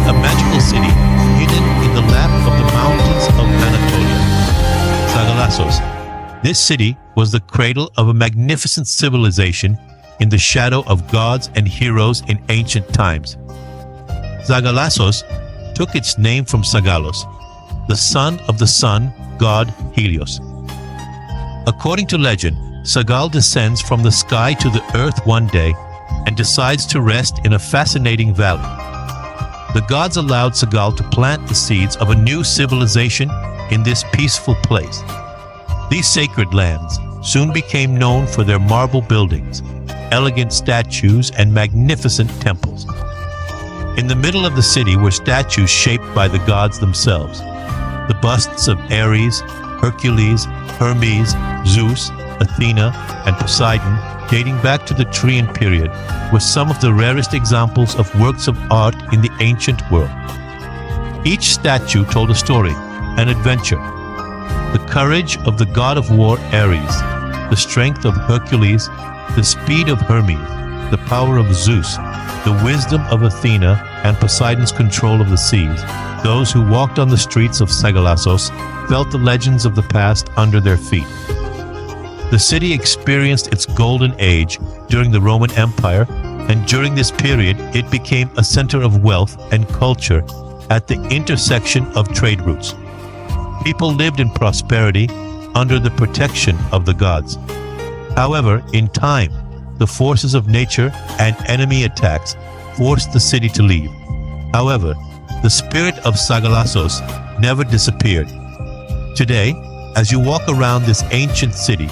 a magical city hidden in the lap of the mountains of Anatolia. Sagalassos. This city was the cradle of a magnificent civilization in the shadow of gods and heroes in ancient times. Sagalassos took its name from Sagalos, the son of the sun god Helios. According to legend, Sagal descends from the sky to the earth one day and decides to rest in a fascinating valley. The gods allowed Sagal to plant the seeds of a new civilization in this peaceful place. These sacred lands soon became known for their marble buildings, elegant statues, and magnificent temples. In the middle of the city were statues shaped by the gods themselves. The busts of Ares, Hercules, Hermes, Zeus, Athena, and Poseidon, dating back to the Trian period, were some of the rarest examples of works of art in the ancient world. Each statue told a story, an adventure. The courage of the god of war Ares, the strength of Hercules, the speed of Hermes, the power of Zeus, the wisdom of Athena, and Poseidon's control of the seas. Those who walked on the streets of Sagalassos felt the legends of the past under their feet. The city experienced its golden age during the Roman Empire, and during this period it became a center of wealth and culture at the intersection of trade routes. People lived in prosperity under the protection of the gods. However, in time, the forces of nature and enemy attacks forced the city to leave. However, the spirit of Sagalassos never disappeared. Today, as you walk around this ancient city,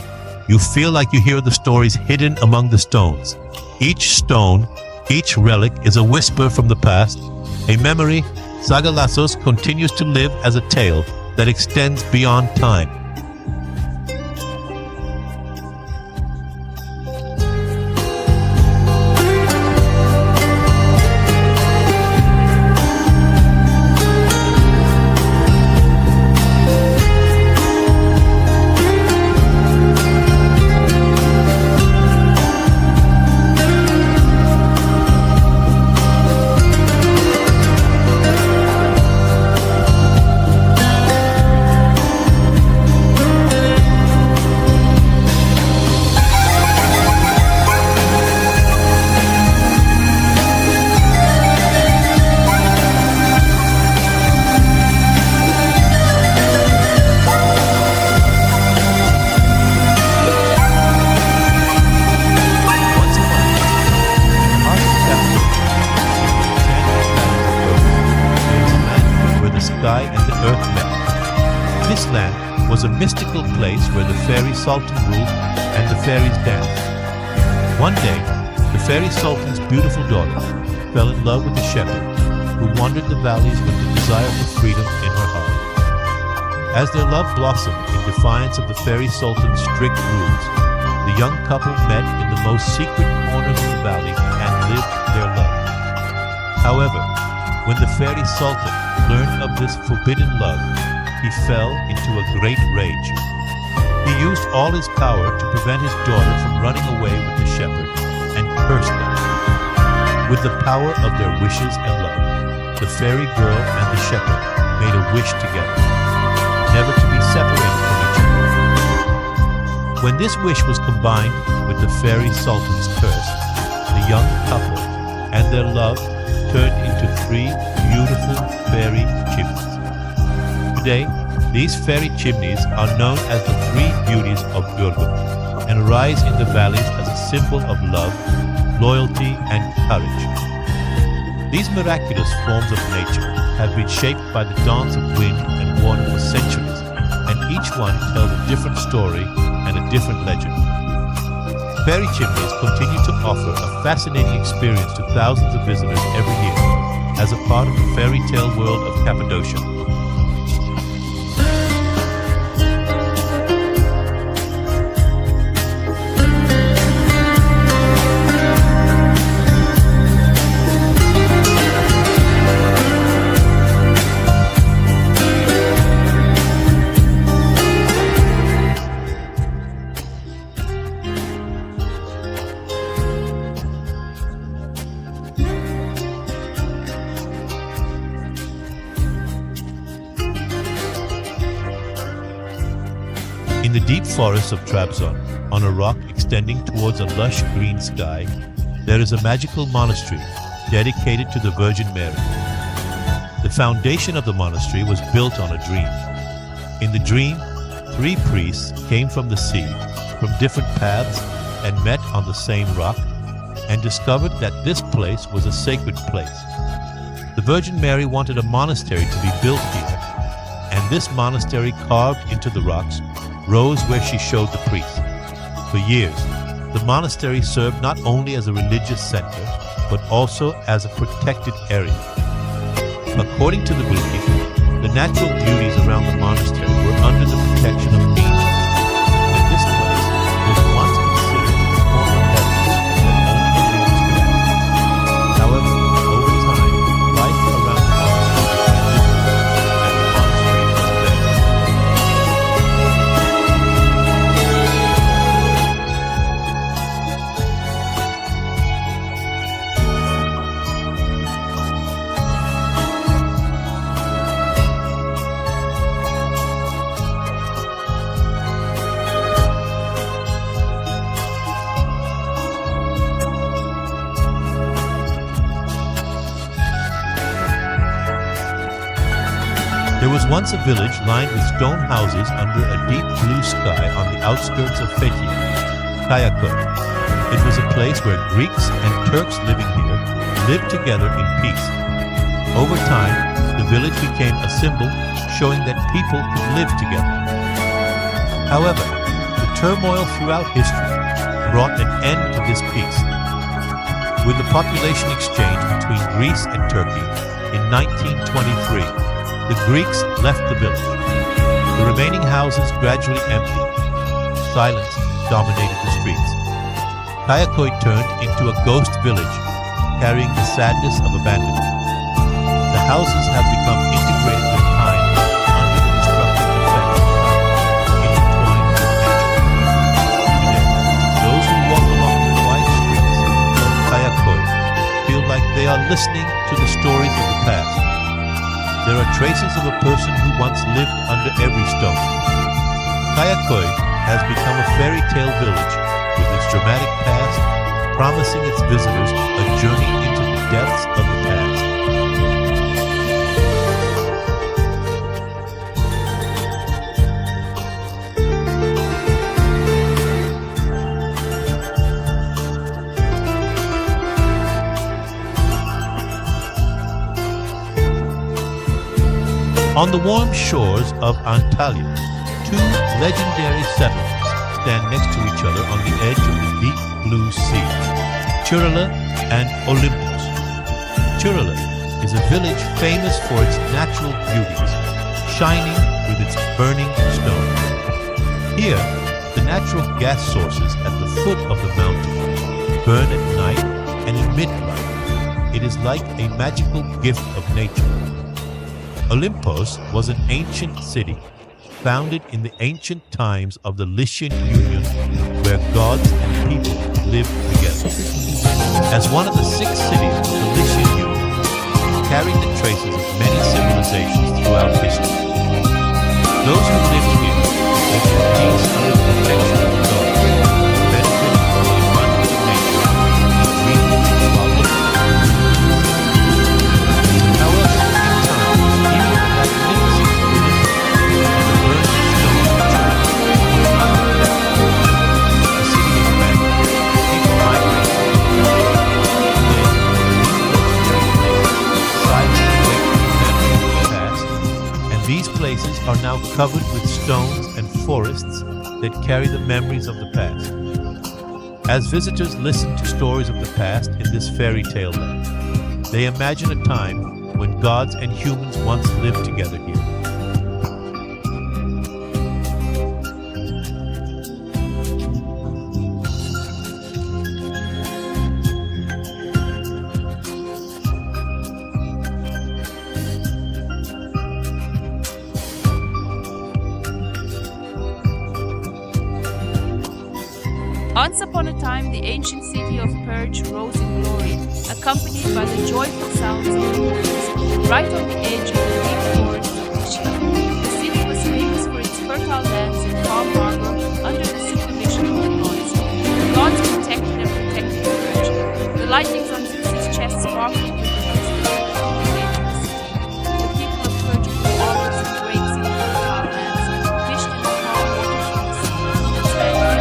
you feel like you hear the stories hidden among the stones. Each stone, each relic is a whisper from the past, a memory. Sagalassos continues to live as a tale that extends beyond time. Sky and the earth met. This land was a mystical place where the fairy sultan ruled and the fairies danced. One day, the fairy sultan's beautiful daughter fell in love with a shepherd who wandered the valleys with the desire for freedom in her heart. As their love blossomed in defiance of the fairy sultan's strict rules, the young couple met in the most secret corners of the valley and lived their love. However, when the fairy sultan learned of this forbidden love, he fell into a great rage. He used all his power to prevent his daughter from running away with the shepherd and cursed them. With the power of their wishes and love, the fairy girl and the shepherd made a wish together, never to be separated from each other. When this wish was combined with the fairy sultan's curse, the young couple and their love turned into three beautiful fairy chimneys. Today, these fairy chimneys are known as the three beauties of Durga and rise in the valleys as a symbol of love, loyalty, and courage. These miraculous forms of nature have been shaped by the dance of wind and water for centuries, and each one tells a different story and a different legend. Fairy chimneys continue to offer a fascinating experience to thousands of visitors every year as a part of the fairy tale world of Cappadocia. In the deep forests of Trabzon, on a rock extending towards a lush green sky, there is a magical monastery dedicated to the Virgin Mary. The foundation of the monastery was built on a dream. In the dream, 3 priests came from the sea, from different paths, and met on the same rock, and discovered that this place was a sacred place. The Virgin Mary wanted a monastery to be built here, and this monastery carved into the rocks rose where she showed the priests. For years, the monastery served not only as a religious center, but also as a protected area. According to the belief, the natural beauties around the monastery were under the protection of angels, and this place was once considered a form of heaven that only angels could access. However, over time, life around the monastery became different, and the monastery was abandoned. There was once a village lined with stone houses under a deep blue sky on the outskirts of Fethiye, Kayaköy. It was a place where Greeks and Turks living here lived together in peace. Over time, the village became a symbol showing that people could live together. However, the turmoil throughout history brought an end to this peace. With the population exchange between Greece and Turkey in 1923, the Greeks left the village. The remaining houses gradually emptied. Silence dominated the streets. Kayaköy turned into a ghost village, carrying the sadness of abandonment. The houses have become integrated with time under the destructive effect of time, intertwined with nature. Today, those who walk along the quiet streets of Kayaköy feel like they are listening to the stories of the past. There are traces of a person who once lived under every stone. Kayaköy has become a fairy tale village with its dramatic past, promising its visitors a journey into the depths of the past. On the warm shores of Antalya, 2 legendary settlements stand next to each other on the edge of the deep blue sea, Turala and Olympos. Turala is a village famous for its natural beauties, shining with its burning stone. Here, the natural gas sources at the foot of the mountain burn at night and emit light. It is like a magical gift of nature. Olympos was an ancient city, founded in the ancient times of the Lycian Union, where gods and people lived together. As one of the 6 cities of the Lycian Union, it carried the traces of many civilizations throughout history. Those who lived here lived in peace under the protection of God, benefiting from the abundance of nature and dreaming while looking at the moon. However, in time, even the magnificent Olympus and the burning stones of Turkey were not protected. The city was abandoned. People migrated to the country. Today, these legendary places silently wait for the memory of the past, and these places are now covered with stones and forests that carry the memories of the past. As visitors listen to stories of the past in this fairy tale land, they imagine a time when gods and humans once lived together here. Once upon a time, the ancient city of Perch rose in glory, accompanied by the joyful sounds of the waters, right on the edge of the deep forest of Lycia. The city was famous for its fertile lands and calm harbor lightnings on Zeus's chest sparkled with the wisdom of the city. The people of Persia grew olives and grapes in the fertile lands, fished in the calm waters of the sea, and sang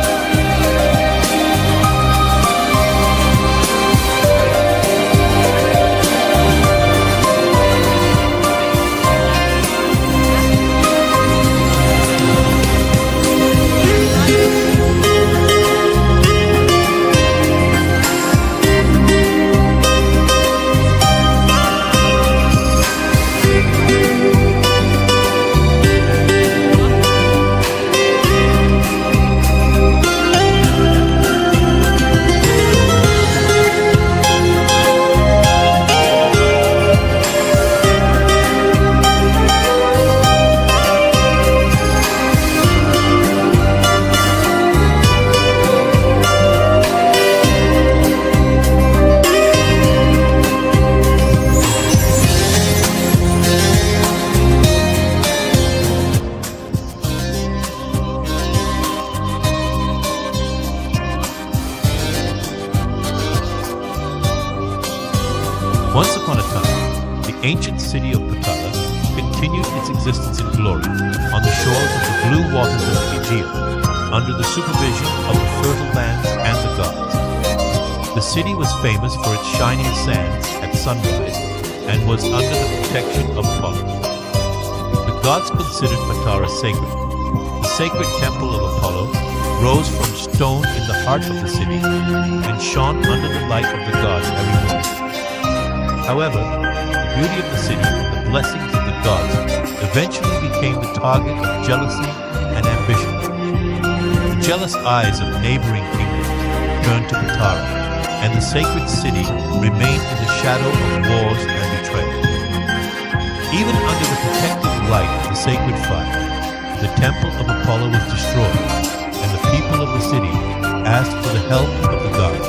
Once upon a time, the ancient city of Patara continued its existence in glory on the shores of the blue waters of the Aegean, under the supervision of the fertile lands and the gods. The city was famous for its shining sands at sunrise and was under the protection of Apollo. The gods considered Patara sacred. The sacred temple of Apollo rose from stone in the heart of the city and shone under the light of the gods every morning. However, the beauty of the city, the blessings of the gods, eventually became the target of jealousy and ambition. The jealous eyes of neighboring kingdoms turned to Patara, and the sacred city remained in the shadow of wars and betrayal. Even under the protective light of the sacred fire, the temple of Apollo was destroyed, and the people of the city asked for the help of the gods.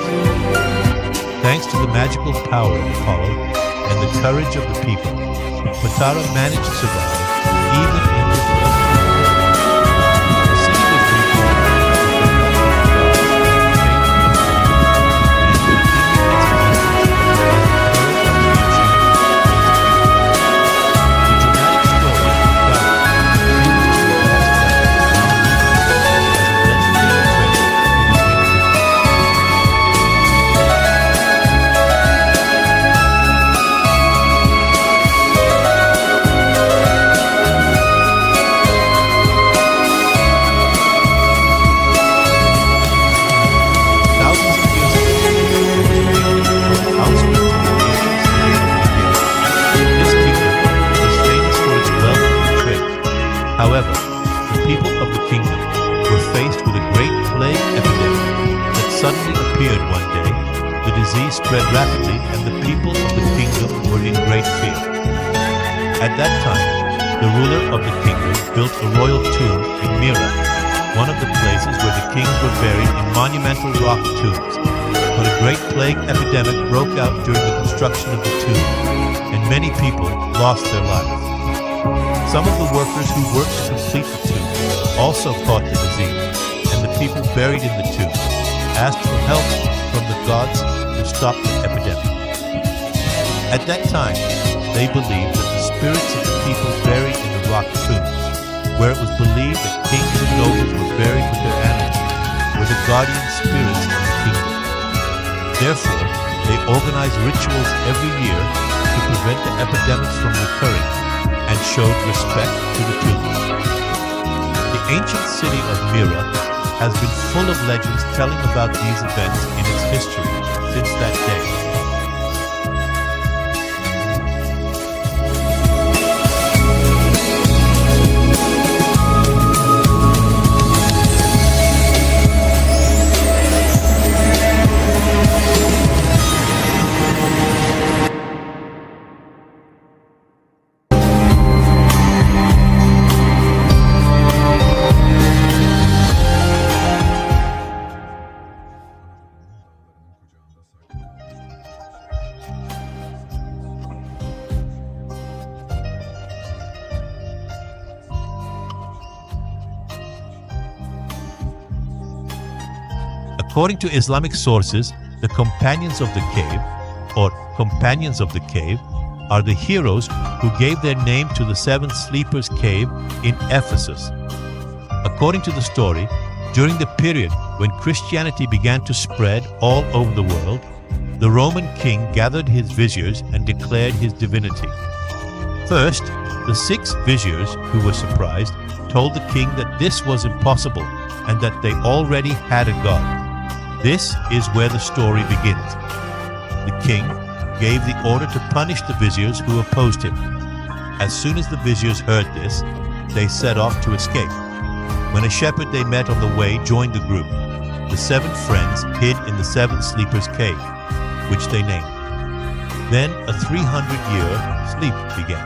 Thanks to the magical power of Apollo and the courage of the people, Patara managed to survive even in the flood. The city was rebuilt with the help of the gods, the dramatic story of Patara However, the people of the kingdom were faced with a great plague epidemic that suddenly appeared one day. The disease spread rapidly, and the people of the kingdom were in great fear. At that time, the ruler of the kingdom built a royal tomb in Myra, one of the places where the kings were buried in monumental rock tombs. But a great plague epidemic broke out during the construction of the tomb, and many people lost their lives. Some of the workers who worked to complete the tomb also caught the disease, and the people buried in the tomb asked for help from the gods to stop the epidemic. At that time, they believed that the spirits of the people buried in the rock tombs, where it was believed that kings and nobles were buried with their animals, were the guardian spirits of the kingdom. Therefore, they organized rituals every year to prevent the epidemics from recurring, and showed respect to the tombs. The ancient city of Myra has been full of legends telling about these events in its history since that day. According to Islamic sources, The companions of the cave, or companions of the cave, are the heroes who gave their name to the seven sleepers' cave in Ephesus. According to the story, during the period when Christianity began to spread all over the world, the Roman king gathered his viziers and declared his divinity. First, the 6 viziers, who were surprised, told the king that this was impossible and that they already had a god. This is where the story begins. The king gave the order to punish the viziers who opposed him. As soon as the viziers heard this, they set off to escape. When a shepherd they met on the way joined the group, the 7 friends hid in the 7 sleepers' cave, which they named. Then a 300-year sleep began.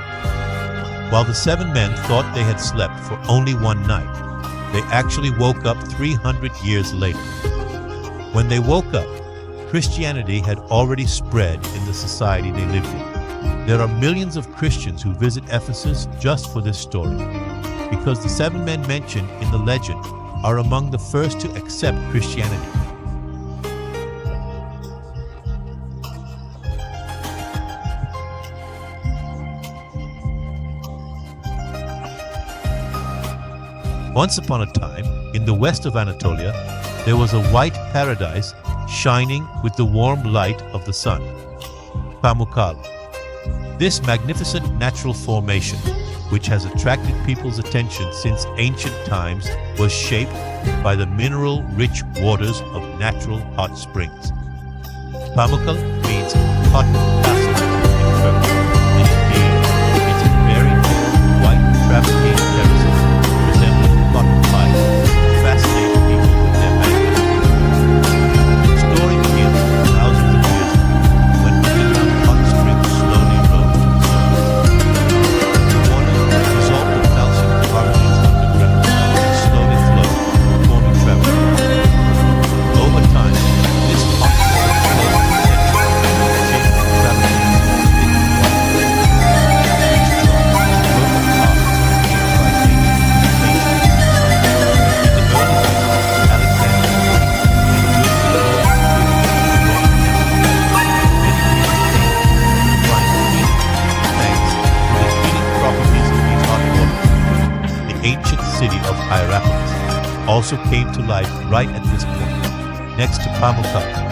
While the 7 men thought they had slept for only one night, they actually woke up 300 years later. When they woke up, Christianity had already spread in the society they lived in. There are millions of Christians who visit Ephesus just for this story, because the 7 men mentioned in the legend are among the first to accept Christianity. Once upon a time, in the west of Anatolia, there was a white paradise shining with the warm light of the sun, Pamukkale. This magnificent natural formation, which has attracted people's attention since ancient times, was shaped by the mineral-rich waters of natural hot springs. Pamukkale means hot castle in Turkish, and indeed, it's a very tall, white travertine terraces resembling cotton pies, fascinate people with their magnificence. The story begins thousands of years ago, when underground hot springs slowly rose to the surface. The water dissolved the calcium carbonates underground and slowly flowed, forming travertines. Over time, this hot water flowed shaped the travertines into thick white. Each drop broke a path made by nature. In the early days, Alexander the Great enjoyed the Lord thanks to the healing properties of these hot waters. The ancient city of Hierapolis also came to life right at this point, next to Pamukkale.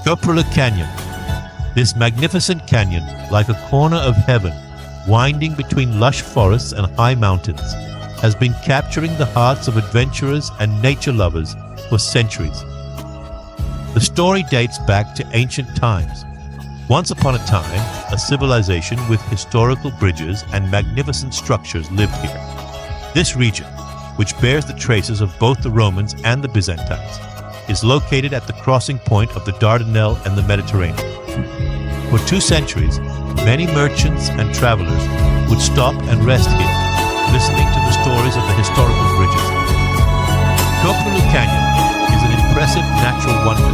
Köprülü Canyon. This magnificent canyon, like a corner of heaven, winding between lush forests and high mountains, has been capturing the hearts of adventurers and nature lovers for centuries. The story dates back to ancient times. Once upon a time, a civilization with historical bridges and magnificent structures lived here. This region, which bears the traces of both the Romans and the Byzantines, is located at the crossing point of the Dardanelles and the Mediterranean. For 2 centuries, many merchants and travelers would stop and rest here, listening to the stories of the historical bridges. Köprülü Canyon is an impressive natural wonder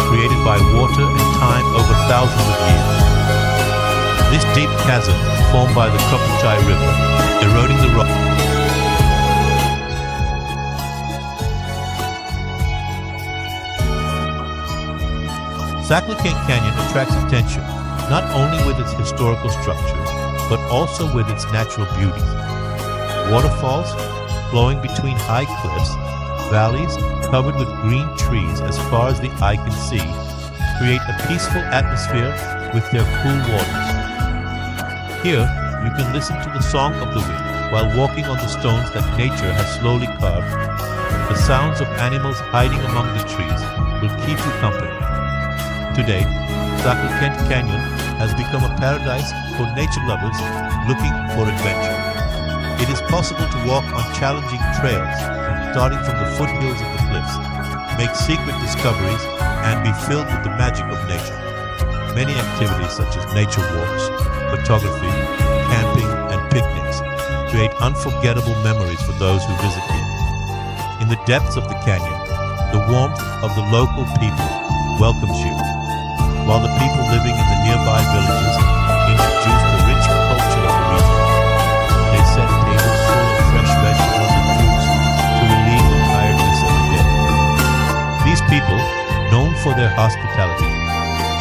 created by water and time over thousands of years. This deep chasm formed by the Köprüçay River, eroding the rock. Saklıkent Canyon attracts attention not only with its historical structures, but also with its natural beauties. Waterfalls flowing between high cliffs, valleys covered with green trees as far as the eye can see, create a peaceful atmosphere with their cool waters. Here, you can listen to the song of the wind while walking on the stones that nature has slowly carved. The sounds of animals hiding among the trees will keep you company. Today, Saklıkent Canyon has become a paradise for nature lovers looking for adventure. It is possible to walk on challenging trails, starting from the foothills of the cliffs, make secret discoveries, and be filled with the magic of nature. Many activities such as nature walks, photography, camping, and picnics create unforgettable memories for those who visit here. In the depths of the canyon, the warmth of the local people welcomes you, while the people living in the nearby villages introduce the rich culture of the region. They set tables full of fresh vegetables and fruits to relieve the tiredness of the day. These people, known for their hospitality,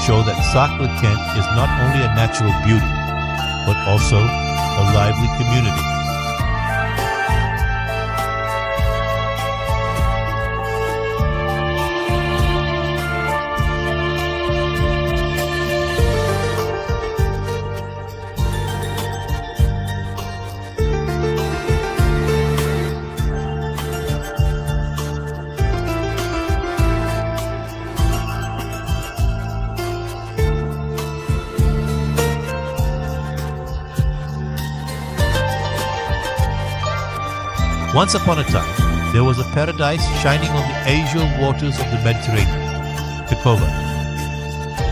show that Saklıkent is not only a natural beauty, but also a lively community. Once upon a time, there was a paradise shining on the azure waters of the Mediterranean, Kekova.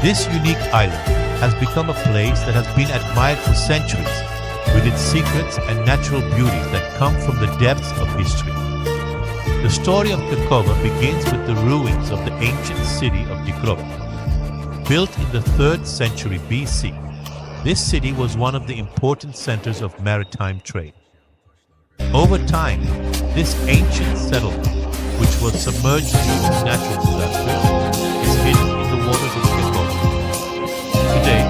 This unique island has become a place that has been admired for centuries, with its secrets and natural beauties that come from the depths of history. The story of Kekova begins with the ruins of the ancient city of Dikrova. Built in the 3rd century BC, this city was one of the important centers of maritime trade. Over time, this ancient settlement, which was submerged due to natural disasters, is hidden in the waters of Kekova. Today,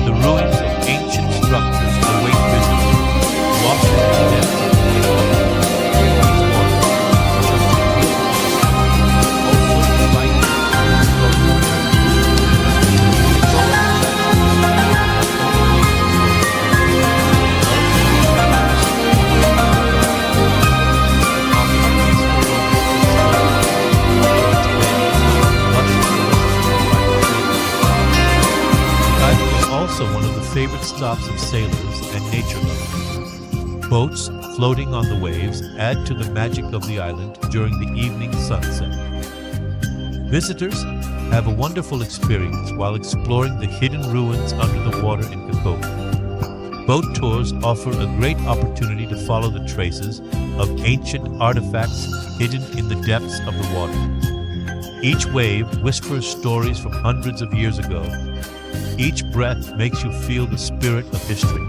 the ruins of ancient structures await visitors, lost in the depths of Kekova. These waters, which are secret, also invite you to explore the also one of the favorite stops of sailors and nature lovers. Boats floating on the waves add to the magic of the island during the evening sunset. Visitors have a wonderful experience while exploring the hidden ruins under the water in Kekova. Boat tours offer a great opportunity to follow the traces of ancient artifacts hidden in the depths of the water. Each wave whispers stories from hundreds of years ago. Each breath makes you feel the spirit of history.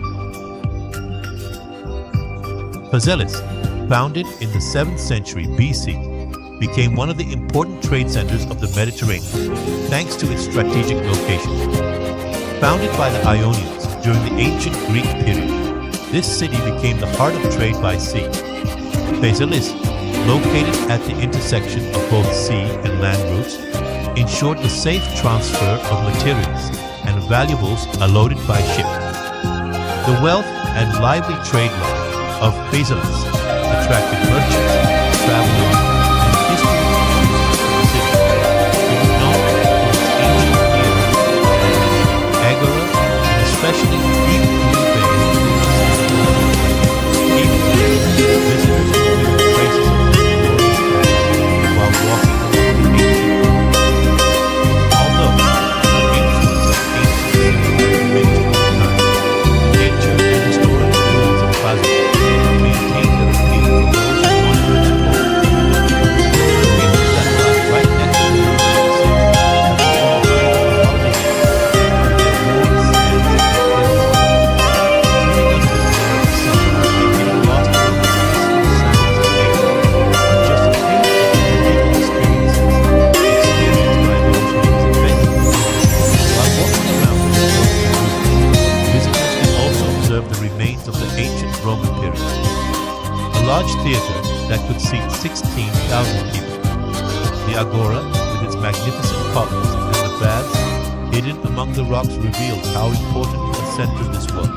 Phaselis, founded in the 7th century BC, became one of the important trade centers of the Mediterranean thanks to its strategic location. Founded by the Ionians during the ancient Greek period, this city became the heart of trade by sea. Phaselis, located at the intersection of both sea and land routes, ensured the safe transfer of materials and valuables unloaded by ship. The wealth and lively trade life of Phaselis attracted merchants, travelers, and history teachers to the city. It was known for its ancient theater, agora, and especially deep blue bay. Even today, visitors can view traces of this glorious past while walking along the ancient road. Although the influence of ancient cities remains over time, the nature and historic ruins of Basel maintain their appeal for those who want to explore. Buildings that lie right next to the ruins of the city have become favorite holiday spots with their warm sands and hills. Swimming under the glare of the sun and getting lost in the peaceful sounds of nature are just a few of the unique experiences experienced by those who visit Venice. While walking around the historic Jerusalem, visitors can also observe the remains of the ancient Roman period. A large theater that could seat 16,000 people. The agora, with its magnificent columns, and the baths hidden among the rocks reveals how important a center this was.